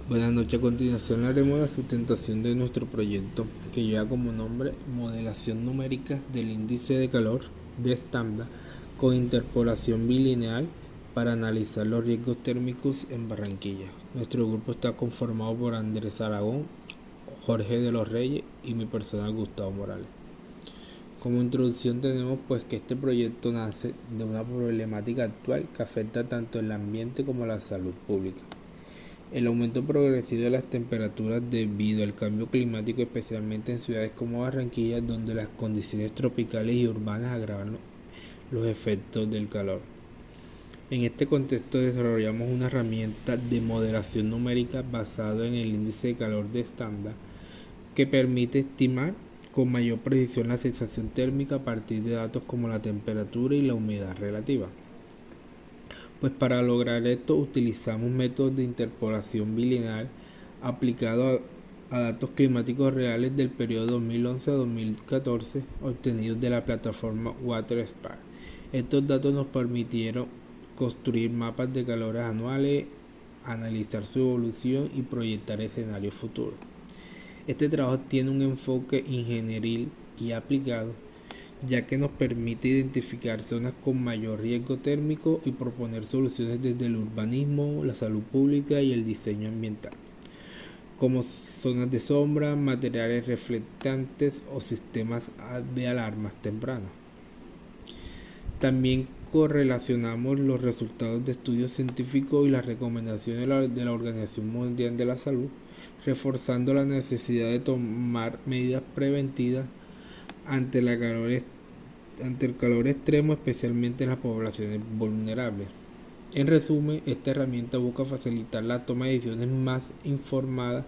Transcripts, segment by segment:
Buenas noches, a continuación haremos la sustentación de nuestro proyecto que lleva como nombre Modelación numérica del índice de calor de estándar con interpolación bilineal para analizar los riesgos térmicos en Barranquilla. Nuestro grupo está conformado por Andrés Aragón, Jorge de los Reyes y mi persona Gustavo Morales. Como introducción tenemos pues que este proyecto nace de una problemática actual que afecta tanto el ambiente como la salud pública. El aumento progresivo de las temperaturas debido al cambio climático, especialmente en ciudades como Barranquilla, donde las condiciones tropicales y urbanas agravan los efectos del calor. En este contexto desarrollamos una herramienta de modelación numérica basada en el índice de calor de estándar que permite estimar con mayor precisión la sensación térmica a partir de datos como la temperatura y la humedad relativa. Pues para lograr esto utilizamos métodos de interpolación bilineal aplicados a datos climáticos reales del periodo 2011 a 2014 obtenidos de la plataforma WaterSpar. Estos datos nos permitieron construir mapas de calores anuales, analizar su evolución y proyectar escenarios futuros. Este trabajo tiene un enfoque ingenieril y aplicado, ya que nos permite identificar zonas con mayor riesgo térmico y proponer soluciones desde el urbanismo, la salud pública y el diseño ambiental, como zonas de sombra, materiales reflectantes o sistemas de alarmas tempranas. También correlacionamos los resultados de estudios científicos y las recomendaciones de la Organización Mundial de la Salud, reforzando la necesidad de tomar medidas preventivas ante el calor extremo, especialmente en las poblaciones vulnerables. En resumen, esta herramienta busca facilitar la toma de decisiones más informadas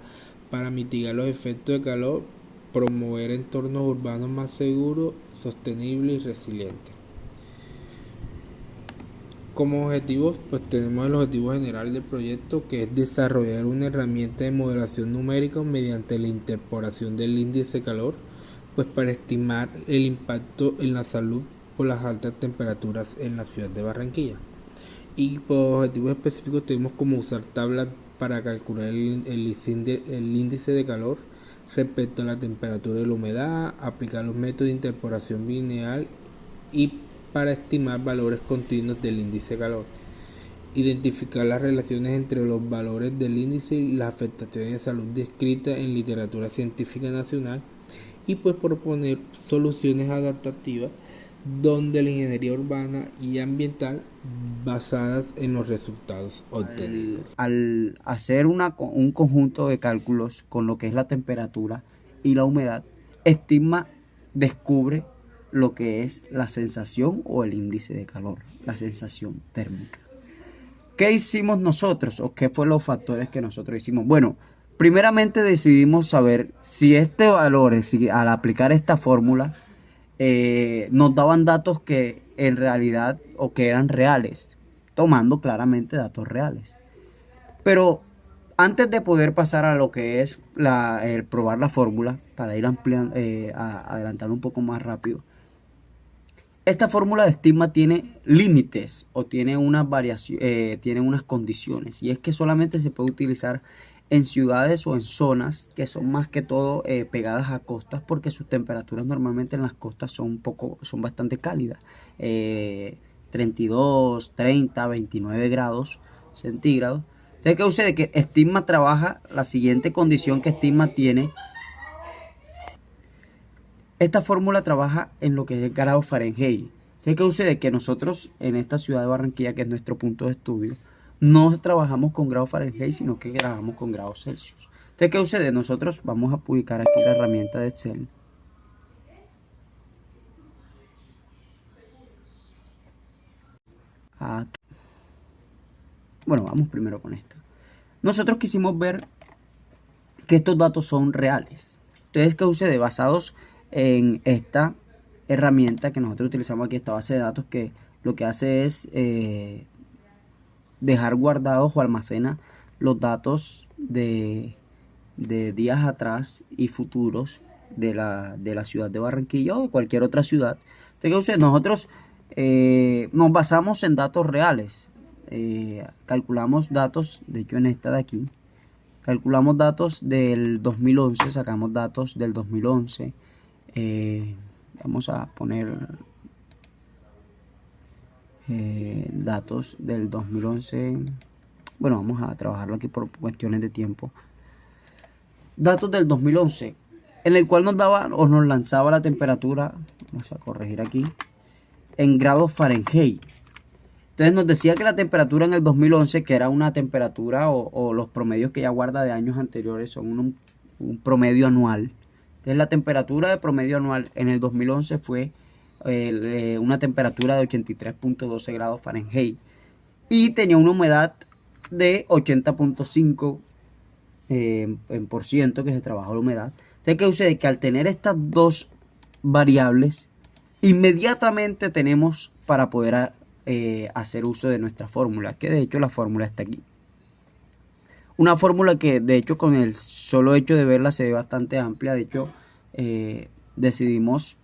para mitigar los efectos de calor, promover entornos urbanos más seguros, sostenibles y resilientes. Como objetivos, pues tenemos el objetivo general del proyecto, que es desarrollar una herramienta de modelación numérica mediante la interpolación del índice de calor, pues para estimar el impacto en la salud por las altas temperaturas en la ciudad de Barranquilla. Y por objetivos específicos tenemos como usar tablas para calcular el índice de calor respecto a la temperatura y la humedad, aplicar los métodos de interpolación lineal y para estimar valores continuos del índice de calor, identificar las relaciones entre los valores del índice y las afectaciones de salud descritas en literatura científica nacional, y pues proponer soluciones adaptativas donde la ingeniería urbana y ambiental basadas en los resultados obtenidos. Al hacer un conjunto de cálculos con lo que es la temperatura y la humedad, estima descubre lo que es la sensación o el índice de calor, la sensación térmica. ¿Qué hicimos nosotros o qué fueron los factores que nosotros hicimos? Bueno, primeramente decidimos saber si este valor, si al aplicar esta fórmula, nos daban datos que en realidad o que eran reales, tomando claramente datos reales. Pero antes de poder pasar a lo que es el probar la fórmula, para ir ampliando, adelantar un poco más rápido, esta fórmula de estigma tiene límites o tiene unas variaciones, tiene unas condiciones, y es que solamente se puede utilizar en ciudades o en zonas que son más que todo pegadas a costas, porque sus temperaturas normalmente en las costas son bastante cálidas, 32, 30, 29 grados centígrados. Entonces, ¿qué sucede? Que estigma trabaja la siguiente condición que estigma tiene. Esta fórmula trabaja en lo que es grado Fahrenheit. Entonces, ¿qué sucede? Que nosotros en esta ciudad de Barranquilla, que es nuestro punto de estudio, no trabajamos con grado Fahrenheit, sino que trabajamos con grados Celsius. Entonces, ¿qué sucede? Nosotros vamos a publicar aquí la herramienta de Excel. Aquí. Bueno, vamos primero con esto. Nosotros quisimos ver que estos datos son reales. Entonces, ¿qué sucede? Basados en esta herramienta que nosotros utilizamos aquí, esta base de datos, que lo que hace es dejar guardados o almacena los datos de días atrás y futuros de la ciudad de Barranquilla o de cualquier otra ciudad. Entonces, nosotros nos basamos en datos reales. Calculamos datos, de hecho en esta de aquí, calculamos datos del 2011, sacamos datos del 2011. Vamos a poner datos del 2011. Bueno, vamos a trabajarlo aquí por cuestiones de tiempo. Datos del 2011, en el cual nos daba o nos lanzaba la temperatura, vamos a corregir aquí, en grados Fahrenheit. Entonces nos decía que la temperatura en el 2011, que era una temperatura o los promedios que ya guarda de años anteriores, son un promedio anual. Entonces la temperatura de promedio anual en el 2011 fue una temperatura de 83.12 grados Fahrenheit y tenía una humedad de 80.5 en por ciento, que se trabajó la humedad. Entonces, ¿qué sucede? Que al tener estas dos variables, inmediatamente tenemos para poder hacer uso de nuestra fórmula, que de hecho la fórmula está aquí. Una fórmula que de hecho con el solo hecho de verla se ve bastante amplia. De hecho decidimos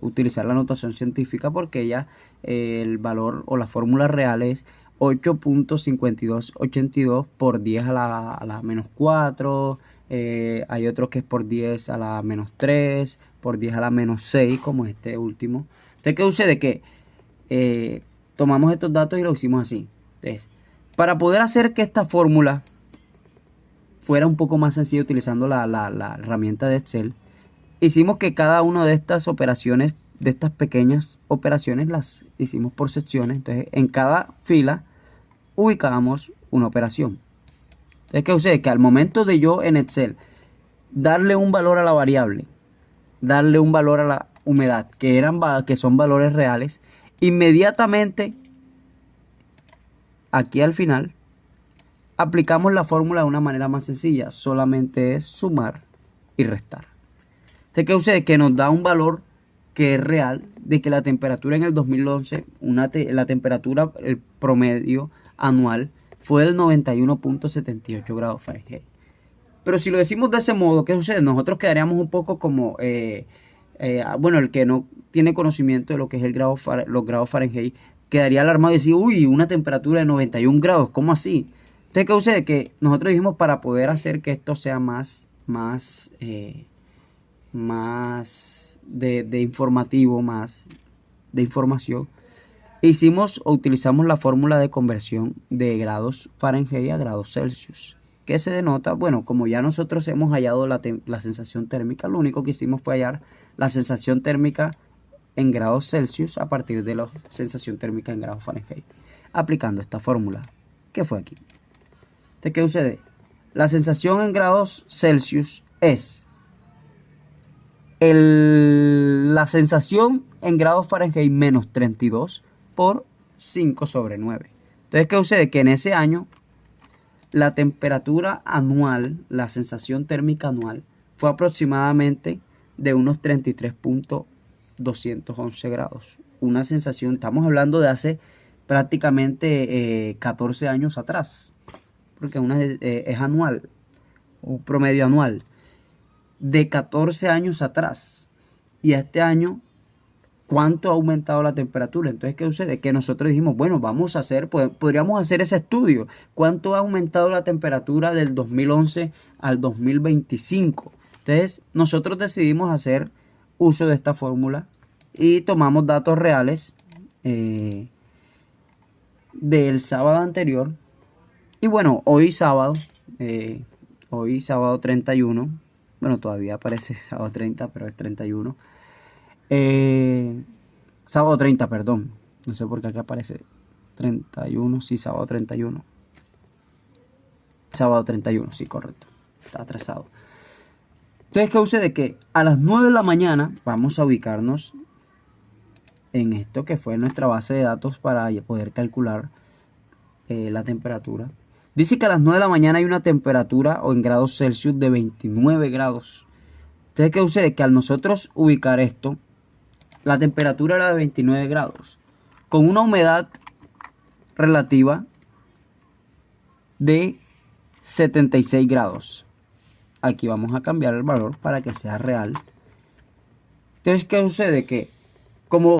utilizar la notación científica porque ella, el valor o la fórmula real es 8.5282 por 10 a la menos 4. Hay otro que es por 10 a la menos 3, por 10 a la menos 6, como este último. Entonces, ¿qué sucede? Que tomamos estos datos y lo hicimos así. Entonces, para poder hacer que esta fórmula fuera un poco más sencilla utilizando la herramienta de Excel, hicimos que cada una de estas operaciones, de estas pequeñas operaciones, las hicimos por secciones. Entonces, en cada fila ubicamos una operación. Entonces, ¿qué sucede? Que al momento de yo en Excel darle un valor a la variable, darle un valor a la humedad, que son valores reales, inmediatamente aquí al final aplicamos la fórmula de una manera más sencilla. Solamente es sumar y restar. Entonces, ¿qué sucede? Que nos da un valor que es real de que la temperatura en el 2011, la temperatura, el promedio anual fue del 91.78 grados Fahrenheit. Pero si lo decimos de ese modo, ¿qué sucede? Nosotros quedaríamos un poco como, bueno, el que no tiene conocimiento de lo que es los grados Fahrenheit, quedaría alarmado y decir, uy, una temperatura de 91 grados, ¿cómo así? Entonces, ¿qué sucede? Que nosotros dijimos, para poder hacer que esto sea más de informativo, más de información, utilizamos la fórmula de conversión de grados Fahrenheit a grados Celsius, que se denota, bueno, como ya nosotros hemos hallado la sensación térmica, lo único que hicimos fue hallar la sensación térmica en grados Celsius a partir de la sensación térmica en grados Fahrenheit, aplicando esta fórmula, que fue aquí. Entonces, ¿qué sucede? La sensación en grados Celsius es la sensación en grados Fahrenheit menos 32 por 5 sobre 9. Entonces, ¿qué sucede? Que en ese año la temperatura anual, la sensación térmica anual, fue aproximadamente de unos 33.211 grados. Una sensación, estamos hablando de hace prácticamente 14 años atrás, porque es anual, un promedio anual de 14 años atrás. Y este año, ¿cuánto ha aumentado la temperatura? Entonces, ¿qué sucede? Que nosotros dijimos, bueno, podríamos hacer ese estudio. ¿Cuánto ha aumentado la temperatura del 2011 al 2025? Entonces, nosotros decidimos hacer uso de esta fórmula y tomamos datos reales del sábado anterior. Y bueno, hoy sábado 31, bueno, todavía aparece sábado 30, pero es 31. Sábado 30, perdón. No sé por qué aquí aparece 31. Sí, sábado 31. Sábado 31, sí, correcto. Está atrasado. Entonces, ¿qué sucede? Que a las 9 de la mañana vamos a ubicarnos en esto que fue nuestra base de datos para poder calcular la temperatura. Dice que a las 9 de la mañana hay una temperatura o en grados Celsius de 29 grados. Entonces, ¿qué sucede? Que al nosotros ubicar esto, la temperatura era de 29 grados, con una humedad relativa de 76 grados. Aquí vamos a cambiar el valor para que sea real. Entonces, ¿qué sucede? Que como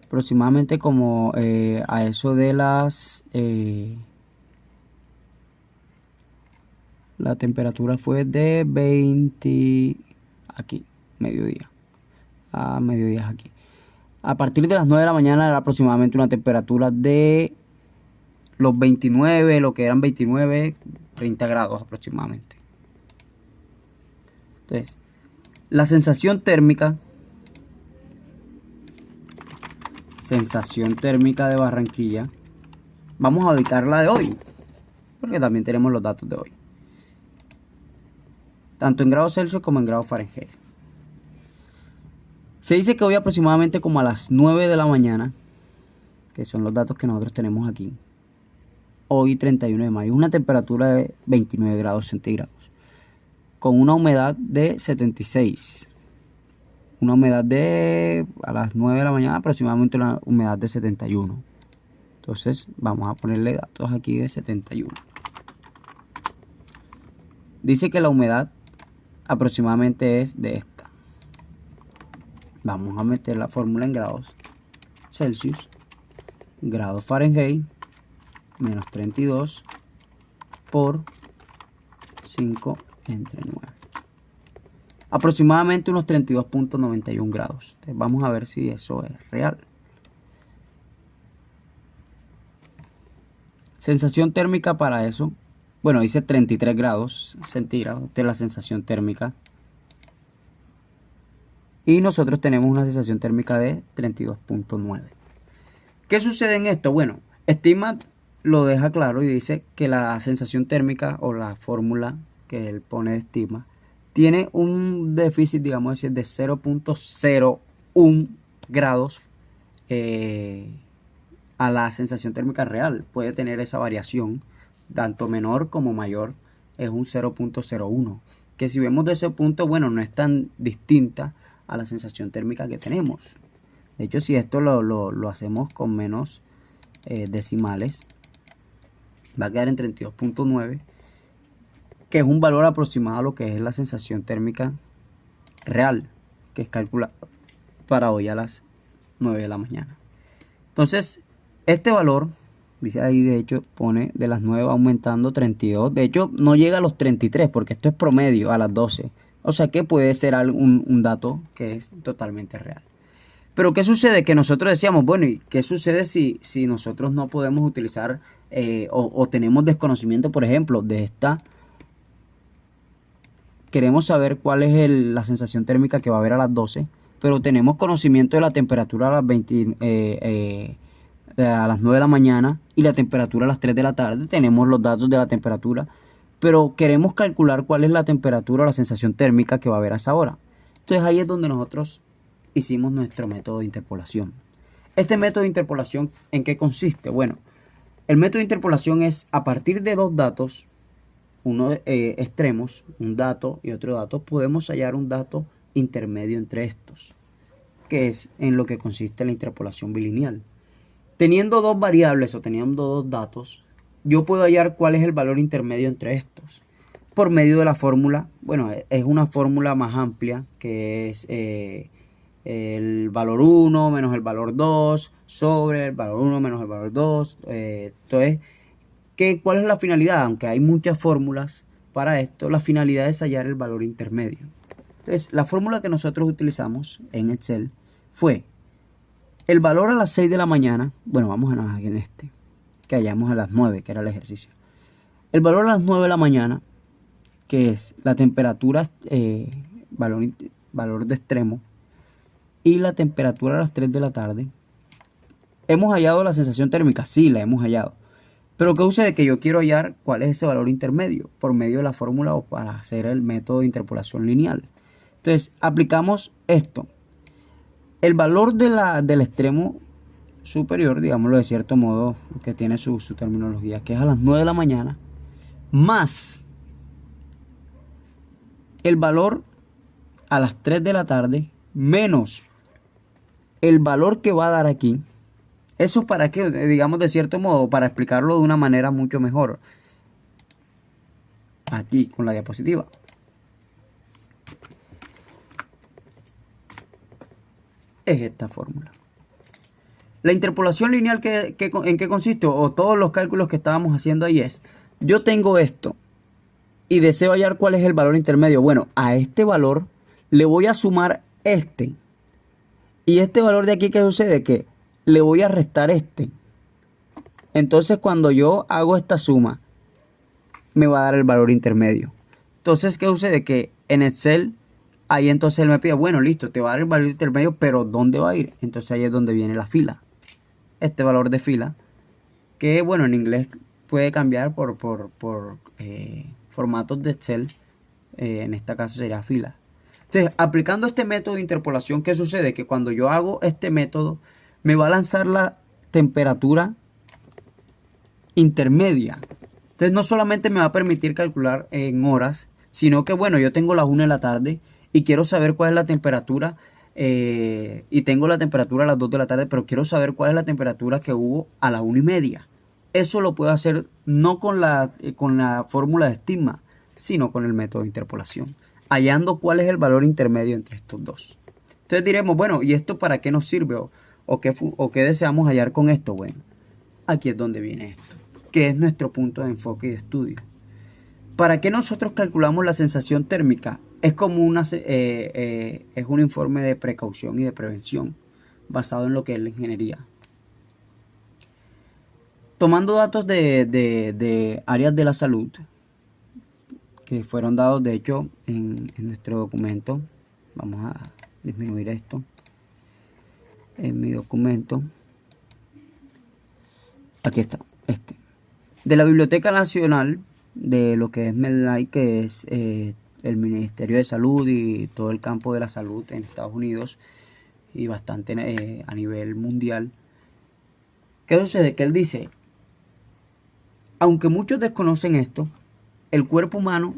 aproximadamente como a eso de las la temperatura fue de 20, aquí, mediodía. A mediodía es aquí. A partir de las 9 de la mañana era aproximadamente una temperatura de los 29, lo que eran 29, 30 grados aproximadamente. Entonces, la sensación térmica de Barranquilla, vamos a ubicarla de hoy, porque también tenemos los datos de hoy, tanto en grados Celsius como en grados Fahrenheit. Se dice que hoy aproximadamente como a las 9 de la mañana, que son los datos que nosotros tenemos aquí, hoy 31 de mayo, una temperatura de 29 grados centígrados, con una humedad de 76. Una humedad de, a las 9 de la mañana, aproximadamente una humedad de 71. Entonces vamos a ponerle datos aquí de 71. Dice que la humedad aproximadamente es de esta. Vamos a meter la fórmula en grados Celsius, grados Fahrenheit, menos 32 por 5 entre 9. Aproximadamente unos 32.91 grados. Entonces vamos a ver si eso es real. Sensación térmica para eso. Bueno, dice 33 grados centígrados. Esta es la sensación térmica. Y nosotros tenemos una sensación térmica de 32.9. ¿Qué sucede en esto? Bueno, Stigma lo deja claro y dice que la sensación térmica o la fórmula que él pone de Stigma tiene un déficit, digamos decir, de 0.01 grados a la sensación térmica real. Puede tener esa variación, tanto menor como mayor, es un 0.01. Que si vemos de ese punto, bueno, no es tan distinta a la sensación térmica que tenemos. De hecho, si esto lo hacemos con menos decimales, va a quedar en 32.9, que es un valor aproximado a lo que es la sensación térmica real, que es calculada para hoy a las 9 de la mañana. Entonces, este valor, dice ahí, de hecho, pone de las 9 aumentando 32. De hecho, no llega a los 33 porque esto es promedio a las 12. O sea que puede ser un dato que es totalmente real. Pero ¿qué sucede? Que nosotros decíamos, bueno, ¿y qué sucede si nosotros no podemos utilizar o tenemos desconocimiento, por ejemplo, de esta? Queremos saber cuál es la sensación térmica que va a haber a las 12, pero tenemos conocimiento de la temperatura a las 20, a las 9 de la mañana y la temperatura a las 3 de la tarde. Tenemos los datos de la temperatura, pero queremos calcular cuál es la temperatura o la sensación térmica que va a haber a esa hora. Entonces ahí es donde nosotros hicimos nuestro método de interpolación. Este método de interpolación, ¿en qué consiste? Bueno, el método de interpolación es a partir de dos datos, uno extremos, un dato y otro dato, podemos hallar un dato intermedio entre estos, que es en lo que consiste la interpolación bilineal. Teniendo dos variables o teniendo dos datos, yo puedo hallar cuál es el valor intermedio entre estos por medio de la fórmula. Bueno, es una fórmula más amplia que es el valor 1 menos el valor 2 sobre el valor 1 menos el valor 2. Entonces, ¿cuál es la finalidad? Aunque hay muchas fórmulas para esto, la finalidad es hallar el valor intermedio. Entonces, la fórmula que nosotros utilizamos en Excel fue el valor a las 6 de la mañana. Bueno, vamos a ver en este, que hallamos a las 9, que era el ejercicio. El valor a las 9 de la mañana, que es la temperatura, valor de extremo, y la temperatura a las 3 de la tarde. ¿Hemos hallado la sensación térmica? Sí, la hemos hallado. Pero ¿qué sucede? Que yo quiero hallar cuál es ese valor intermedio por medio de la fórmula o para hacer el método de interpolación lineal. Entonces, aplicamos esto. El valor del extremo superior, digámoslo de cierto modo, que tiene su terminología, que es a las 9 de la mañana, más el valor a las 3 de la tarde, menos el valor que va a dar aquí. Eso para qué, digamos de cierto modo, para explicarlo de una manera mucho mejor. Aquí con la diapositiva. Es esta fórmula. La interpolación lineal, ¿en qué consiste? O todos los cálculos que estábamos haciendo ahí es, yo tengo esto, y deseo hallar cuál es el valor intermedio. Bueno, a este valor le voy a sumar este. Y este valor de aquí, ¿qué sucede? Que le voy a restar este. Entonces, cuando yo hago esta suma, me va a dar el valor intermedio. Entonces, ¿qué sucede? Que en Excel, ahí entonces él me pide, bueno, listo, te va a dar el valor intermedio, pero ¿dónde va a ir? Entonces ahí es donde viene la fila. Este valor de fila, que bueno, en inglés puede cambiar por formatos de Excel. En este caso sería fila. Entonces, aplicando este método de interpolación, ¿qué sucede? Que cuando yo hago este método, me va a lanzar la temperatura intermedia. Entonces, no solamente me va a permitir calcular en horas, sino que, bueno, yo tengo las 1 de la tarde y quiero saber cuál es la temperatura, y tengo la temperatura a las 2 de la tarde, pero quiero saber cuál es la temperatura que hubo a las 1:30. Eso lo puedo hacer no con la fórmula de estigma, sino con el método de interpolación, hallando cuál es el valor intermedio entre estos dos. Entonces diremos, bueno, ¿y esto para qué nos sirve? ¿O qué deseamos hallar con esto? Bueno, aquí es donde viene esto, que es nuestro punto de enfoque y de estudio. ¿Para qué nosotros calculamos la sensación térmica? Es como es un informe de precaución y de prevención basado en lo que es la ingeniería. Tomando datos de áreas de la salud que fueron dados, de hecho, en nuestro documento. Vamos a disminuir esto. En mi documento. Aquí está, este. De la Biblioteca Nacional, de lo que es Medline, que es el Ministerio de Salud y todo el campo de la salud en Estados Unidos y bastante a nivel mundial. ¿Qué sucede? Que él dice, aunque muchos desconocen esto, el cuerpo humano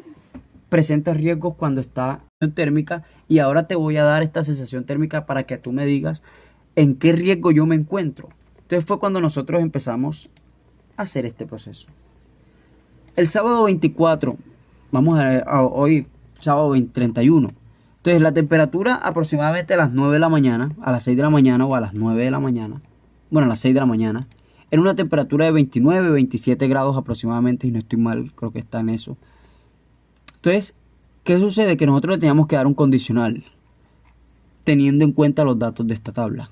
presenta riesgos cuando está en térmica, y ahora te voy a dar esta sensación térmica para que tú me digas en qué riesgo yo me encuentro. Entonces fue cuando nosotros empezamos a hacer este proceso. El sábado 24, vamos a ver, hoy sábado 31. Entonces la temperatura aproximadamente a las 9 de la mañana, a las 6 de la mañana o a las 9 de la mañana, bueno, a las 6 de la mañana, en una temperatura de 29, 27 grados aproximadamente, y no estoy mal, creo que está en eso. Entonces, ¿qué sucede? Que nosotros le teníamos que dar un condicional, teniendo en cuenta los datos de esta tabla.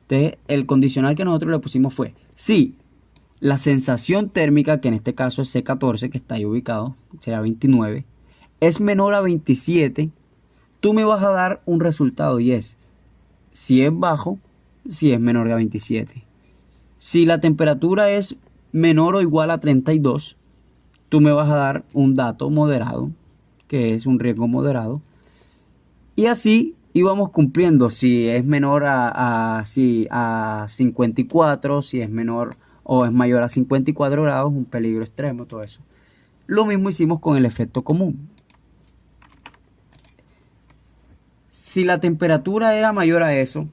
Entonces, el condicional que nosotros le pusimos fue, si la sensación térmica, que en este caso es C14, que está ahí ubicado, será 29, es menor a 27, tú me vas a dar un resultado, y es, si es bajo, si es menor a 27. Si la temperatura es menor o igual a 32, tú me vas a dar un dato moderado, que es un riesgo moderado. Y así íbamos cumpliendo. Si es menor a 54, si es menor o es mayor a 54 grados, un peligro extremo, todo eso. Lo mismo hicimos con el efecto común. Si la temperatura era mayor a eso,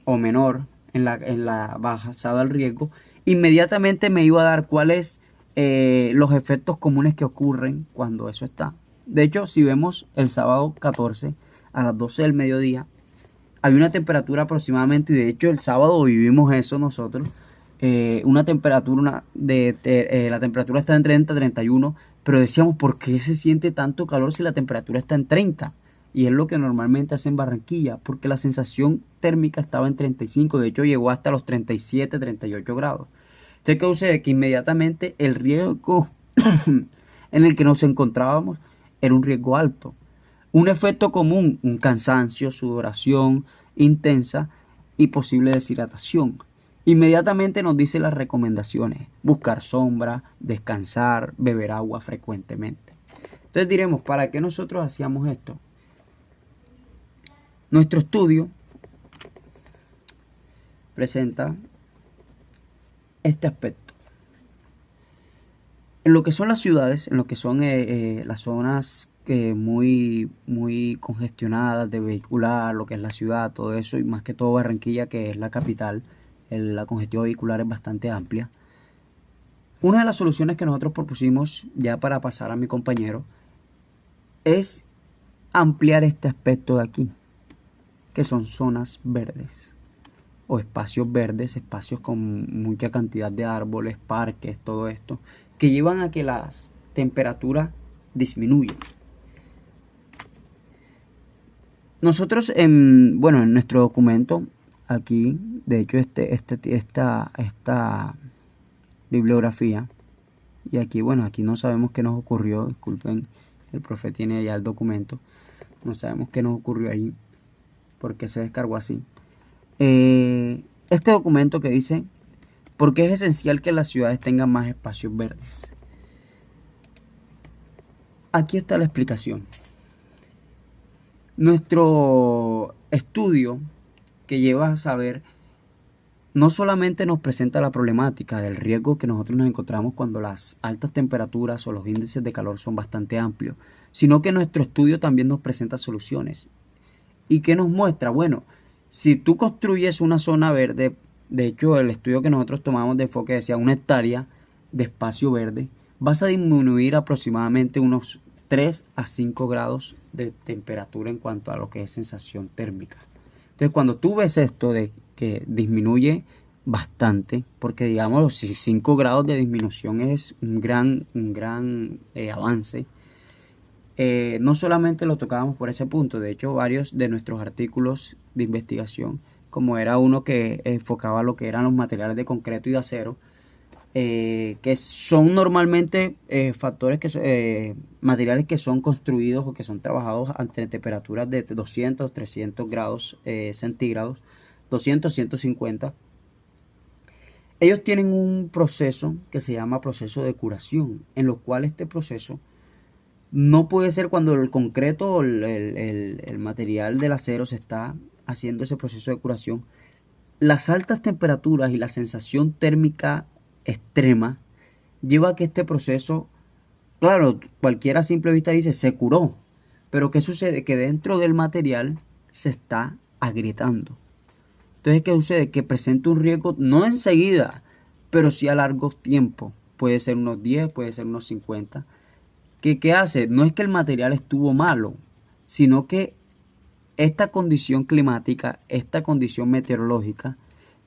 o menor, en la basado al riesgo, inmediatamente me iba a dar cuáles los efectos comunes que ocurren cuando eso está. De hecho, si vemos el sábado 14 a las 12 del mediodía, había una temperatura aproximadamente, y de hecho el sábado vivimos eso nosotros, una temperatura la temperatura está en 30, 31, pero decíamos, ¿por qué se siente tanto calor si la temperatura está en 30? Y es lo que normalmente hace en Barranquilla, porque la sensación térmica estaba en 35, de hecho llegó hasta los 37, 38 grados. Entonces, ¿qué sucede? Que inmediatamente el riesgo en el que nos encontrábamos era un riesgo alto. Un efecto común, un cansancio, sudoración intensa y posible deshidratación. Inmediatamente nos dice las recomendaciones: buscar sombra, descansar, beber agua frecuentemente. Entonces diremos, ¿para qué nosotros hacíamos esto? Nuestro estudio presenta este aspecto. En lo que son las ciudades, en lo que son las zonas muy congestionadas de vehicular, lo que es la ciudad, todo eso, y más que todo Barranquilla, que es la capital, la congestión vehicular es bastante amplia. Una de las soluciones que nosotros propusimos, ya para pasar a mi compañero, es ampliar este aspecto de aquí, que son zonas verdes o espacios verdes, espacios con mucha cantidad de árboles, parques, todo esto, que llevan a que las temperaturas disminuyen. Nosotros en nuestro documento aquí, de hecho esta bibliografía, y aquí aquí no sabemos qué nos ocurrió, disculpen, el profe tiene ya el documento, no sabemos qué nos ocurrió ahí, porque se descargó así. Este documento que dice, ¿por qué es esencial que las ciudades tengan más espacios verdes? Aquí está la explicación. Nuestro estudio que lleva a saber no solamente nos presenta la problemática del riesgo que nosotros nos encontramos cuando las altas temperaturas o los índices de calor son bastante amplios, sino que nuestro estudio también nos presenta soluciones. ¿Y qué nos muestra? Bueno, si tú construyes una zona verde, de hecho el estudio que nosotros tomamos de enfoque decía 1 hectárea de espacio verde, vas a disminuir aproximadamente unos 3 a 5 grados de temperatura en cuanto a lo que es sensación térmica. Entonces cuando tú ves esto de que disminuye bastante, porque digamos los 5 grados de disminución es un gran avance, no solamente lo tocábamos por ese punto, de hecho varios de nuestros artículos de investigación, como era uno que enfocaba lo que eran los materiales de concreto y de acero, que son normalmente materiales que son construidos o que son trabajados ante temperaturas de 200, 300 grados centígrados, 200, 150. Ellos tienen un proceso que se llama proceso de curación, en lo cual este proceso no puede ser cuando el concreto o el material del acero se está haciendo ese proceso de curación. Las altas temperaturas y la sensación térmica extrema lleva a que este proceso, claro, cualquiera a simple vista dice se curó, pero ¿qué sucede? Que dentro del material se está agrietando. Entonces, ¿qué sucede? Que presenta un riesgo no enseguida, pero sí a largo tiempo. Puede ser unos 10, puede ser unos 50. ¿Qué hace? No es que el material estuvo malo, sino que esta condición climática, esta condición meteorológica,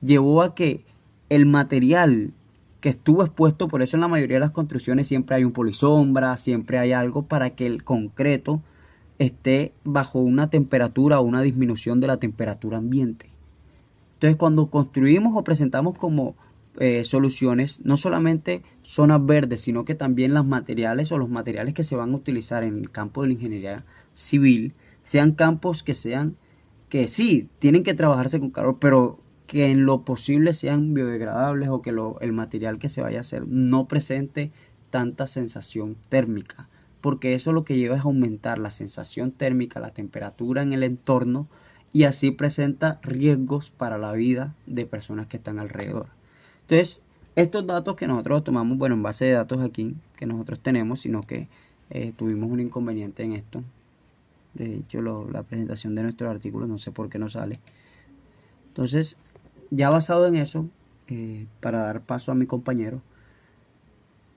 llevó a que el material que estuvo expuesto, por eso en la mayoría de las construcciones siempre hay un polisombra, siempre hay algo para que el concreto esté bajo una temperatura o una disminución de la temperatura ambiente. Entonces cuando construimos o presentamos como soluciones, no solamente zonas verdes, sino que también los materiales que se van a utilizar en el campo de la ingeniería civil, sean campos que sí, tienen que trabajarse con calor, pero que en lo posible sean biodegradables o que el material que se vaya a hacer no presente tanta sensación térmica, porque eso lo que lleva es aumentar la sensación térmica, la temperatura en el entorno, y así presenta riesgos para la vida de personas que están alrededor. Entonces, estos datos que nosotros tomamos, en base de datos aquí que nosotros tenemos, sino que tuvimos un inconveniente en esto. De hecho, la presentación de nuestros artículos, no sé por qué no sale. Entonces, ya basado en eso, para dar paso a mi compañero,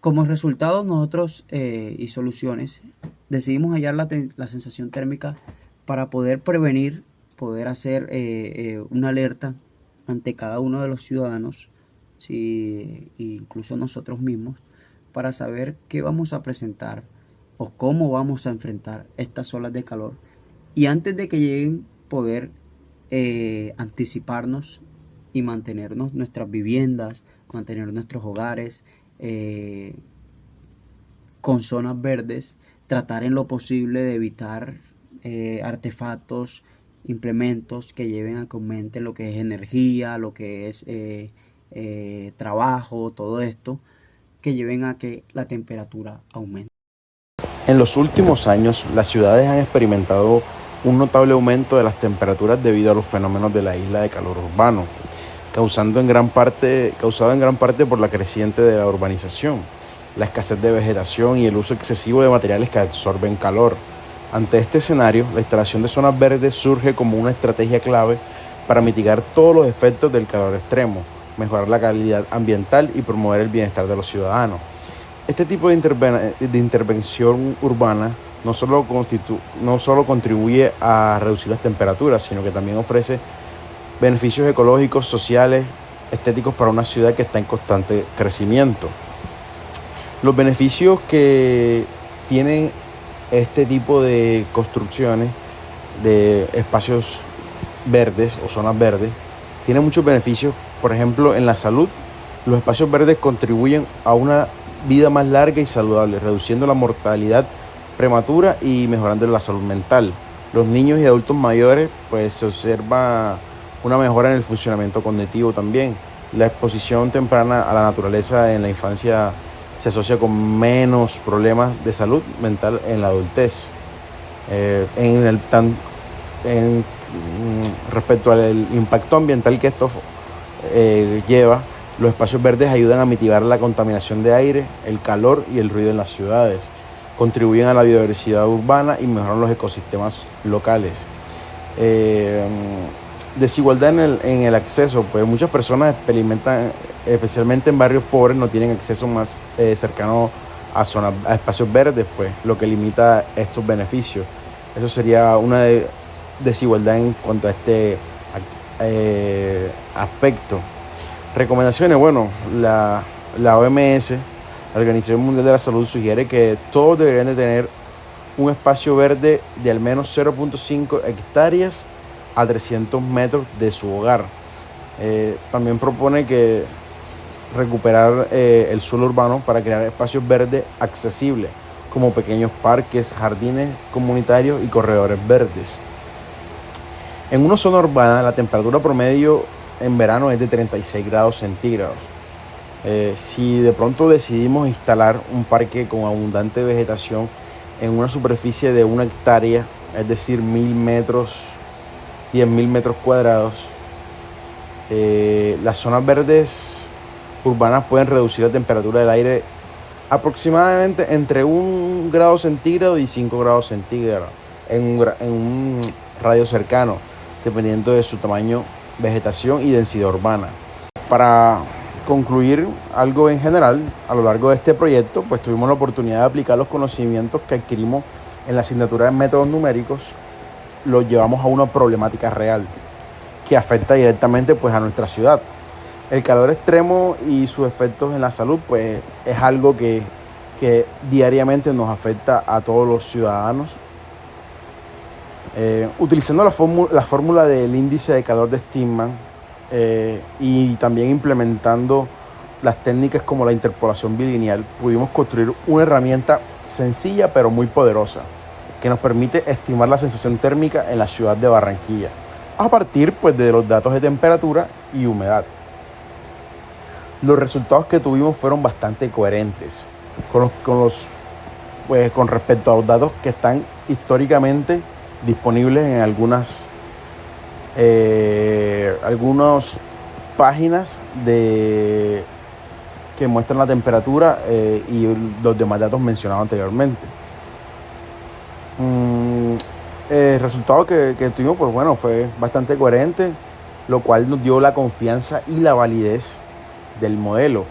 como resultado nosotros y soluciones, decidimos hallar la sensación térmica para poder prevenir, poder hacer una alerta ante cada uno de los ciudadanos, incluso nosotros mismos, para saber qué vamos a presentar o cómo vamos a enfrentar estas olas de calor, y antes de que lleguen poder anticiparnos y mantenernos nuestras viviendas, mantener nuestros hogares con zonas verdes, tratar en lo posible de evitar artefactos, implementos que lleven a que aumente lo que es energía, lo que es trabajo, todo esto, que lleven a que la temperatura aumente. En los últimos años, las ciudades han experimentado un notable aumento de las temperaturas debido a los fenómenos de la isla de calor urbano, causado en gran parte por la creciente de la urbanización, la escasez de vegetación y el uso excesivo de materiales que absorben calor. Ante este escenario, la instalación de zonas verdes surge como una estrategia clave para mitigar todos los efectos del calor extremo, mejorar la calidad ambiental y promover el bienestar de los ciudadanos. Este tipo de intervención urbana no solo contribuye a reducir las temperaturas, sino que también ofrece beneficios ecológicos, sociales, estéticos para una ciudad que está en constante crecimiento. Los beneficios que tienen este tipo de construcciones de espacios verdes o zonas verdes, tiene muchos beneficios. Por ejemplo, en la salud, los espacios verdes contribuyen a una vida más larga y saludable, reduciendo la mortalidad prematura y mejorando la salud mental. Los niños y adultos mayores, pues se observa una mejora en el funcionamiento cognitivo también. La exposición temprana a la naturaleza en la infancia se asocia con menos problemas de salud mental en la adultez. Respecto al impacto ambiental que esto lleva, los espacios verdes ayudan a mitigar la contaminación de aire, el calor y el ruido en las ciudades, contribuyen a la biodiversidad urbana y mejoran los ecosistemas locales. Desigualdad en el acceso, pues muchas personas experimentan, especialmente en barrios pobres, no tienen acceso más cercano a espacios verdes, pues lo que limita estos beneficios. Eso sería una desigualdad en cuanto a este aspecto. Recomendaciones, bueno, la OMS, la Organización Mundial de la Salud, sugiere que todos deberían de tener un espacio verde de al menos 0.5 hectáreas a 300 metros de su hogar. También propone que recuperar el suelo urbano para crear espacios verdes accesibles, como pequeños parques, jardines comunitarios y corredores verdes. En una zona urbana, la temperatura promedio en verano es de 36 grados centígrados. Si de pronto decidimos instalar un parque con abundante vegetación en una superficie de 1 hectárea, es decir, 1000 metros, 10.000 metros cuadrados, las zonas verdes urbanas pueden reducir la temperatura del aire aproximadamente entre 1 grado centígrado y 5 grados centígrados en un radio cercano, dependiendo de su tamaño, vegetación y densidad urbana. Para concluir algo en general, a lo largo de este proyecto, pues tuvimos la oportunidad de aplicar los conocimientos que adquirimos en la asignatura de métodos numéricos, los llevamos a una problemática real que afecta directamente pues a nuestra ciudad. El calor extremo y sus efectos en la salud pues es algo que diariamente nos afecta a todos los ciudadanos. Utilizando la fórmula del índice de calor de Stillman y también implementando las técnicas como la interpolación bilineal, pudimos construir una herramienta sencilla pero muy poderosa que nos permite estimar la sensación térmica en la ciudad de Barranquilla a partir pues, de los datos de temperatura y humedad. Los resultados que tuvimos fueron bastante coherentes con respecto a los datos que están históricamente disponibles en algunas páginas que muestran la temperatura y los demás datos mencionados anteriormente. El resultado que tuvimos pues bueno, fue bastante coherente, lo cual nos dio la confianza y la validez del modelo.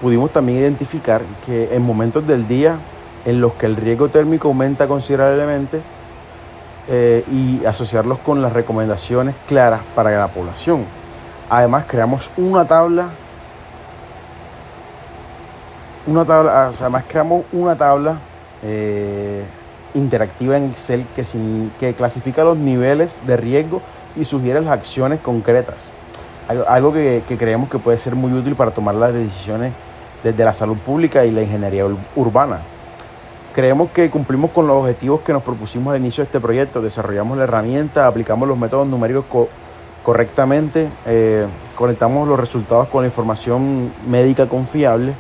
Pudimos también identificar que en momentos del día en los que el riesgo térmico aumenta considerablemente y asociarlos con las recomendaciones claras para la población. Además creamos una tabla interactiva en Excel que clasifica los niveles de riesgo y sugiere las acciones concretas. Algo que creemos que puede ser muy útil para tomar las decisiones desde la salud pública y la ingeniería urbana. Creemos que cumplimos con los objetivos que nos propusimos al inicio de este proyecto. Desarrollamos la herramienta, aplicamos los métodos numéricos correctamente, conectamos los resultados con la información médica confiable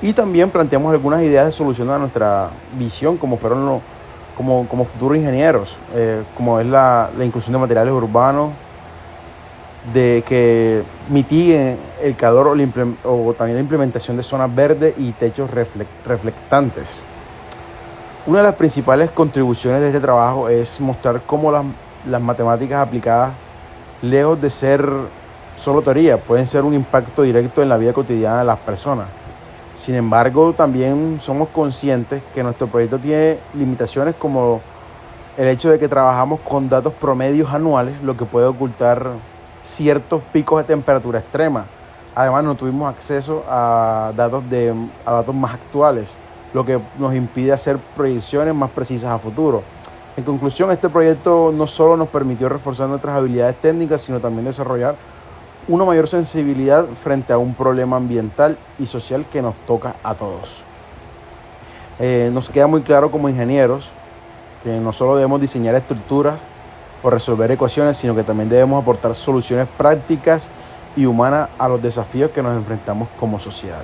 y también planteamos algunas ideas de solución a nuestra visión como futuros ingenieros, como es la inclusión de materiales urbanos, de que mitiguen el calor o también la implementación de zonas verdes y techos reflectantes. Una de las principales contribuciones de este trabajo es mostrar cómo las matemáticas aplicadas, lejos de ser solo teoría, pueden ser un impacto directo en la vida cotidiana de las personas. Sin embargo, también somos conscientes que nuestro proyecto tiene limitaciones como el hecho de que trabajamos con datos promedios anuales, lo que puede ocultar ciertos picos de temperatura extrema. Además, no tuvimos acceso a datos más actuales, lo que nos impide hacer proyecciones más precisas a futuro. En conclusión, este proyecto no solo nos permitió reforzar nuestras habilidades técnicas, sino también desarrollar una mayor sensibilidad frente a un problema ambiental y social que nos toca a todos. Nos queda muy claro como ingenieros que no solo debemos diseñar estructuras o resolver ecuaciones, sino que también debemos aportar soluciones prácticas y humanas a los desafíos que nos enfrentamos como sociedad.